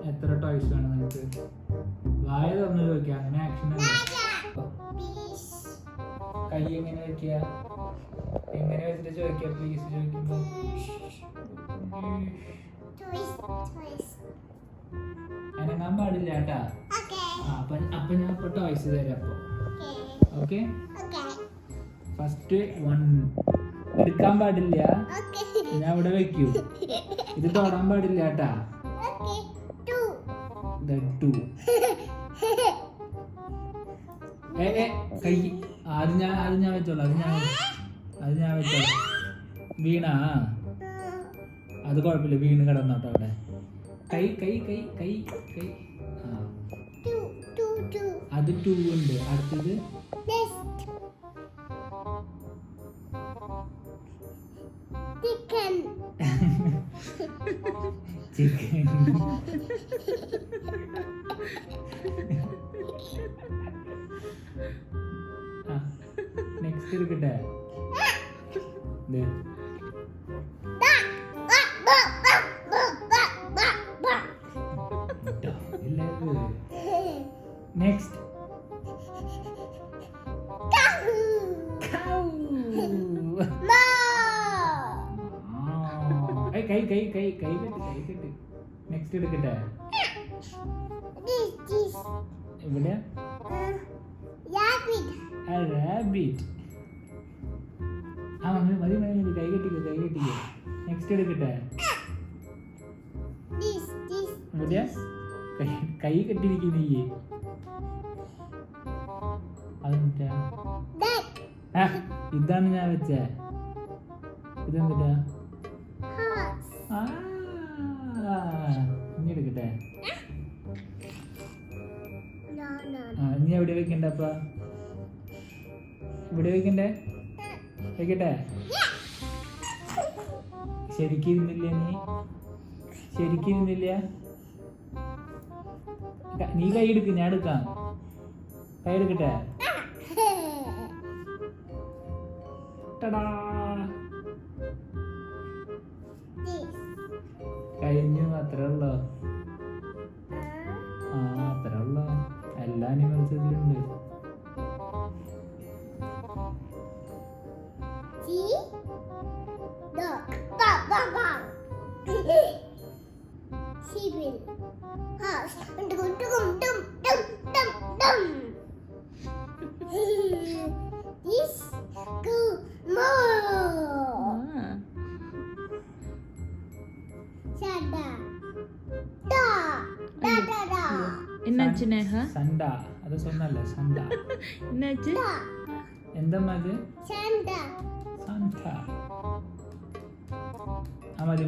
എത്ര ടോയ്സ് വേണം നിനക്ക്? വായ തുറന്ന് ചോദിക്കാം, അങ്ങനെ ആക്ഷൻ. കൈ എങ്ങനെ വെക്കുക? എങ്ങനെ വെച്ചിട്ട് ചോദിക്കുക? പ്ലീസ് ചോദിക്കുമ്പോ അനങ്ങാൻ പാടില്ല കേട്ടാ. അപ്പൊ ഞാൻ ഇപ്പൊ ടോയ്സ് തരാം. അപ്പൊ ഓക്കെ. ഫസ്റ്റ് 1 എടുക്കാൻ പാടില്ല, ഞാൻ ഇവിടെ വെക്കൂ. ഇത് തൊടാൻ പാടില്ല കേട്ടാ. 2 കൈ ആദ്യം ഞാൻ വെച്ചോളാം. അത് ഞാൻ വെച്ചോളാം. വീണ അത് കുഴപ്പമില്ല, വീണ് കിടന്നോട്ടോ അവിടെ. കൈ കൈ കൈ കൈ കൈ അത് 2 ഉണ്ട്. അടുത്തത് ചിക്കൻ. നെക്സ്റ്റ് എടുക്കട്ടെ. നെക്സ്റ്റ് കൈ കൈ കൈ കൈ കെട്ടി. നെക്സ്റ്റ് എടുക്കട്ടെ. ഇവിടെ റാബിറ്റ്. മതി കൈ കെട്ടിക്കോ. നെക്സ്റ്റ് എടുക്കട്ടെ. ഇവിടെ കൈ കെട്ടിരിക്കുന്നേ. അതെന്താ? ഇതാണ് ഞാൻ വെച്ചേ. ഇതെന്താ? ഇനി എടുക്കട്ടെ. ഇനി എവിടെ വെക്കണ്ടേ? അപ്പ ഇവിടെ വെക്കണ്ടേ? വെക്കട്ടെ. ശരിക്കിരുന്നില്ല. നീ കൈ എടുക്ക്, ഞാൻ എടുക്കാം. കൈ എടുക്കട്ടെ. കഴിഞ്ഞു. അത്രേ ഉള്ളോ? അത്രേ ഉള്ളോ? എല്ലാ അനിമൽസ് ഇതിലുണ്ട്. സണ്ട. അത് സ്വന്തല്ല. സണ്ട. എന്താ അത്? സണ്ട. മതി